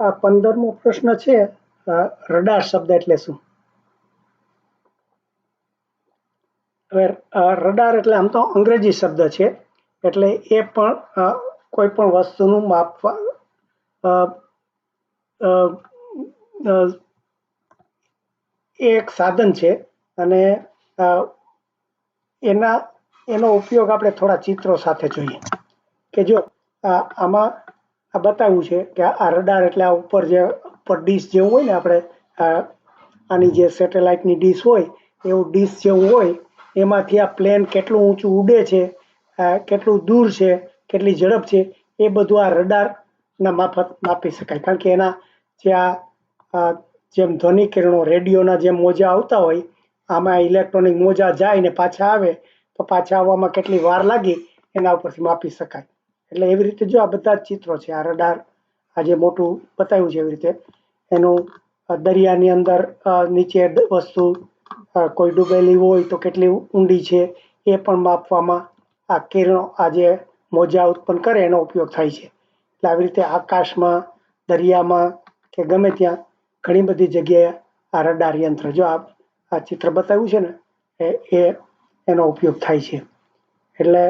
આ 15મો પ્રશ્ન છે, રડાર શબ્દ એટલે શું? હવે રડાર એટલે આમ તો અંગ્રેજી શબ્દ છે, એટલે એ પણ કોઈ પણ વસ્તુનું માપવા એ એક સાધન છે અને એનો ઉપયોગ આપણે થોડા ચિત્રો સાથે જોઈએ કે જો આમાં આ બતાવ્યું છે કે આ રડાર એટલે આ ઉપર ડીશ જેવું હોય ને, આપણે આની જે સેટેલાઇટની ડીશ હોય એવું ડીશ જેવું હોય, એમાંથી આ પ્લેન કેટલું ઊંચું ઉડે છે, કેટલું દૂર છે, કેટલી ઝડપ છે, એ બધું આ રડારના મારફત માપી શકાય. કારણ કે એના જે જેમ ધ્વનિ કિરણો રેડિયોના જેમ મોજા આવતા હોય, આમાં ઇલેક્ટ્રોનિક મોજા જાય ને પાછા આવે, તો પાછા આવવામાં કેટલી વાર લાગી એના ઉપરથી માપી શકાય. એટલે એવી રીતે જો આ બધા ચિત્રો છે, આ રડાર આ જે મોટું બતાવ્યું છે એવી રીતે એનું દરિયાની અંદર નીચે વસ્તુ કોઈ ડૂબેલી હોય તો કેટલી ઊંડી છે એ પણ માપવામાં આ કિરણો આ જે મોજા ઉત્પન્ન કરે એનો ઉપયોગ થાય છે. એટલે આવી રીતે આકાશમાં, દરિયામાં કે ગમે ત્યાં ઘણી બધી જગ્યાએ આ રડાર યંત્ર જો આ ચિત્ર બતાવ્યું છે ને એનો ઉપયોગ થાય છે. એટલે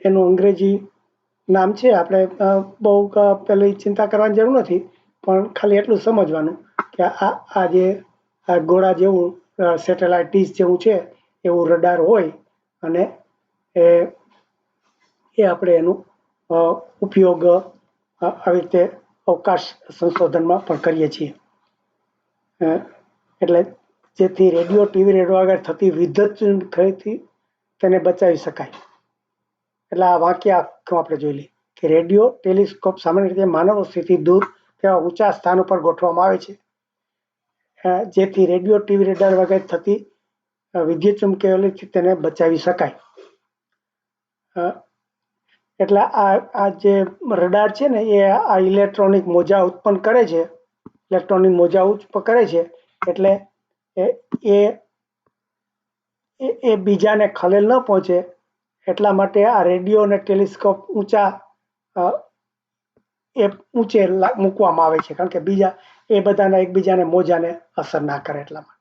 એનું અંગ્રેજી નામ છે, આપણે બહુ પેલી ચિંતા કરવાની જરૂર નથી, પણ ખાલી એટલું સમજવાનું કે આ જે ગોળા જેવું સેટેલાઇટ ડીશ જેવું છે એવું રડાર હોય અને એ આપણે એનું ઉપયોગ આવી રીતે અવકાશ સંશોધનમાં પણ કરીએ છીએ. એટલે જેથી રેડિયો, ટીવી, રેડિયો આગળ થતી વિદ્યુતથી તેને બચાવી શકાય. એટલે આ વાક્ય આખું આપણે જોઈ લઈએ કે રેડિયો ટેલિસ્કોપ સામાન્ય રીતે માનવ વસ્તીથી દૂર તેવા ઊંચા સ્થાન ઉપર ગોઠવવામાં આવે છે, જેથી રેડિયો, ટીવી, રેડિયો વગેરે થતી વિદ્યુત ચુંબકીયથી તેને બચાવી શકાય. એટલે આ જે રડાર છે ને એ આ ઇલેક્ટ્રોનિક મોજા ઉત્પન્ન કરે છે, ઇલેક્ટ્રોનિક મોજા ઉત્પન્ન કરે છે, એટલે એ બીજાને ખલેલ ન પહોંચે એટલા માટે આ રેડિયો અને ટેલિસ્કોપ ઊંચે મૂકવામાં આવે છે, કારણ કે બીજા એ બધાના એકબીજાને મોજાને અસર ના કરે એટલા માટે.